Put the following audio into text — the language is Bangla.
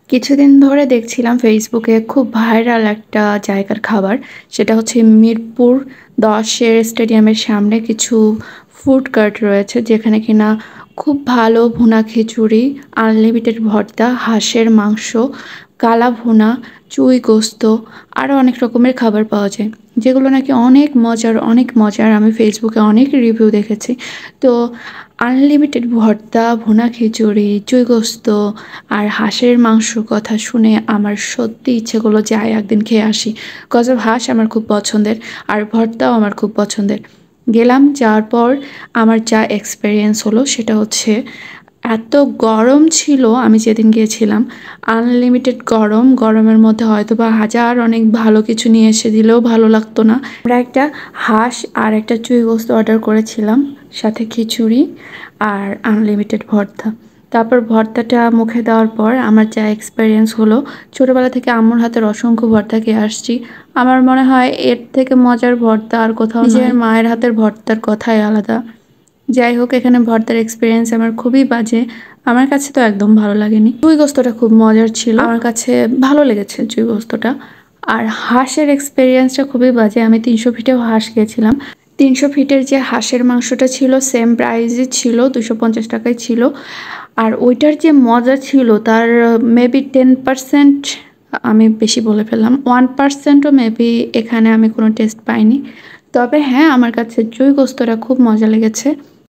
কিছুদিন ধরে দেখছিলাম ফেসবুকে খুব ভাইরাল একটা জায়গার খাবার। সেটা হচ্ছে মিরপুর ১০-এর স্টেডিয়ামের সামনে কিছু ফুড কার্ট রয়েছে, যেখানে কিনা খুব ভালো ভুনা খিচুড়ি, আনলিমিটেড ভর্তা, হাঁসের মাংস, কালা ভুনা, চুই গোস্ত, আরও অনেক রকমের খাবার পাওয়া যায়, যেগুলো নাকি অনেক মজার অনেক মজার। আমি ফেসবুকে অনেক রিভিউ দেখেছি। তো আনলিমিটেড ভর্তা, ভুনা খিচুড়ি, চুই গোস্ত আর হাঁসের মাংসর কথা শুনে আমার সত্যি ইচ্ছে করলো যে একদিন খেয়ে আসি। কজ অফ হাঁস আমার খুব পছন্দের, আর ভর্তাও আমার খুব পছন্দের। গেলাম, যাওয়ার পর আমার যা এক্সপেরিয়েন্স হলো সেটা হচ্ছে, এত গরম ছিল আমি যেদিন গিয়েছিলাম। আনলিমিটেড গরম, গরমের মধ্যে হয়তো বা হাজার অনেক ভালো কিছু নিয়ে এসে দিলেও ভালো লাগতো না। আমরা একটা হাঁস আর একটা চুই গোস্ত অর্ডার করেছিলাম, সাথে খিচুড়ি আর আনলিমিটেড ভর্তা। তারপর ভর্তাটা মুখে দেওয়ার পর আমার যা এক্সপেরিয়েন্স হলো, ছোটোবেলা থেকে আম্মুর হাতের অসংখ্য ভর্তা খেয়ে আসছি। আমার মনে হয় এর থেকে মজার ভর্তা আর কোথাও নয়। নিজের মায়ের হাতের ভর্তার কথাই আলাদা। যাই হোক, এখানে ভর্তার এক্সপিরিয়েন্স আমার খুবই বাজে। আমার কাছে তো একদম ভালো লাগেনি। চুই গোস্তটা খুব মজার ছিল, আমার কাছে ভালো লেগেছে চুই গোস্তটা। আর হাঁসের এক্সপিরিয়েন্সটা খুবই বাজে। আমি ৩০০ ফিটেও হাঁস খেয়েছিলাম। ৩০০ ফিটের যে হাঁসের মাংসটা ছিল সেম প্রাইসই ছিল, ২৫০ টাকায় ছিল। আর ওইটার যে মজা ছিল তার মেবি 10%, আমি বেশি বলে ফেললাম, 1%ও মেবি এখানে আমি কোনো টেস্ট পাইনি। তবে হ্যাঁ, আমার কাছে চুই গোস্তটা খুব মজা লেগেছে।